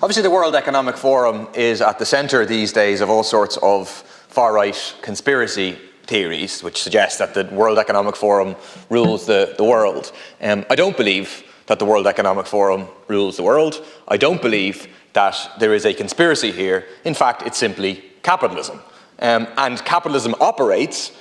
Obviously, the World Economic Forum is at the centre these days of all sorts of far-right conspiracy theories, which suggest that the World Economic Forum rules the world. I don't believe that the World Economic Forum rules the world. I don't believe that there is a conspiracy here. In fact, it's simply capitalism. And capitalism operates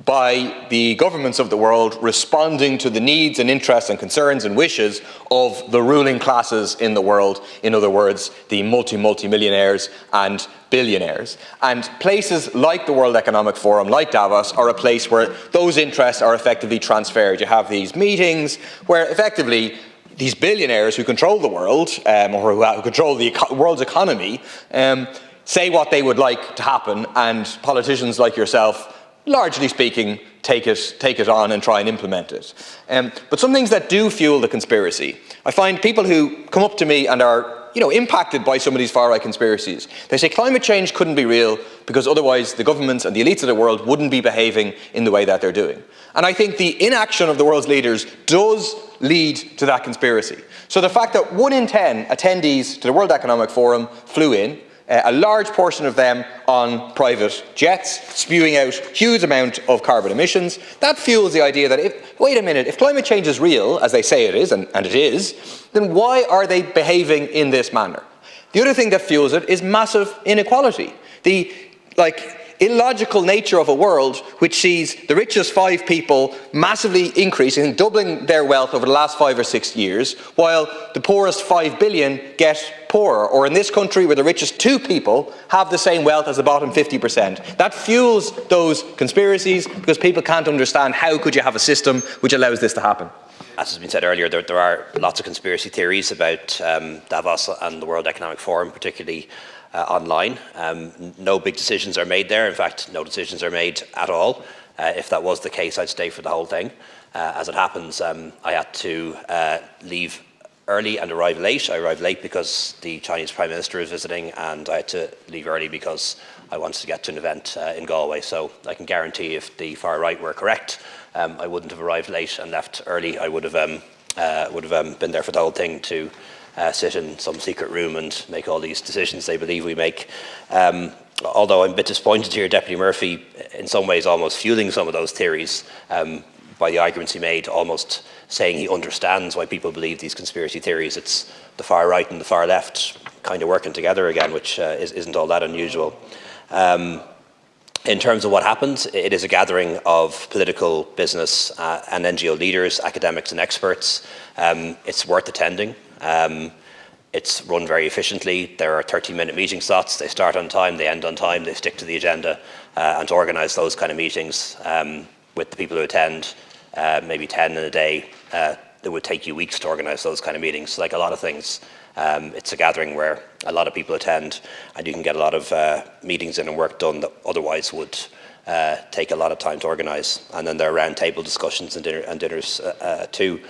by the governments of the world responding to the needs and interests and concerns and wishes of the ruling classes in the world. In other words, the multi-millionaires and billionaires. And places like the World Economic Forum, like Davos, are a place where those interests are effectively transferred. You have these meetings where effectively these billionaires who control the world, or who control the world's economy, say what they would like to happen, and politicians like yourself, largely speaking, take it on and try and implement it. But some things that do fuel the conspiracy. I find people who come up to me and are impacted by some of these far-right conspiracies. They say climate change couldn't be real because otherwise the governments and the elites of the world wouldn't be behaving in the way that they're doing. And I think the inaction of the world's leaders does lead to that conspiracy. So the fact that 1 in 10 attendees to the World Economic Forum flew in, a large portion of them on private jets, spewing out huge amount of carbon emissions, that fuels the idea that wait a minute, if climate change is real, as they say it is, and it is, then why are they behaving in this manner? The other thing that fuels it is massive inequality. The illogical nature of a world which sees the richest 5 people massively increasing, doubling their wealth over the last 5 or 6 years, while the poorest 5 billion get poorer, or in this country where the richest 2 people have the same wealth as the bottom 50%. That fuels those conspiracies because people can't understand how could you have a system which allows this to happen. As has been said earlier, there are lots of conspiracy theories about Davos and the World Economic Forum, particularly online. No big decisions are made there. In fact, no decisions are made at all. If that was the case, I'd stay for the whole thing. As it happens, I had to leave early and arrive late. I arrived late because the Chinese Prime Minister is visiting, and I had to leave early because I wanted to get to an event in Galway. So I can guarantee if the far right were correct, I wouldn't have arrived late and left early. I would have been there for the whole thing to sit in some secret room and make all these decisions they believe we make. Although I'm a bit disappointed here, Deputy Murphy, in some ways almost fueling some of those theories by the arguments he made, almost saying he understands why people believe these conspiracy theories. It's the far right and the far left kind of working together again, which isn't all that unusual. In terms of what happens, it is a gathering of political, business and NGO leaders, academics and experts. It's worth attending. It's run very efficiently. There are 30-minute meeting slots. They start on time, they end on time, they stick to the agenda. And to organise those kind of meetings with the people who attend, maybe 10 in a day, it would take you weeks to organise those kind of meetings. Like a lot of things, it's a gathering where a lot of people attend, and you can get a lot of meetings in and work done that otherwise would take a lot of time to organise. And then there are round table discussions and dinners too.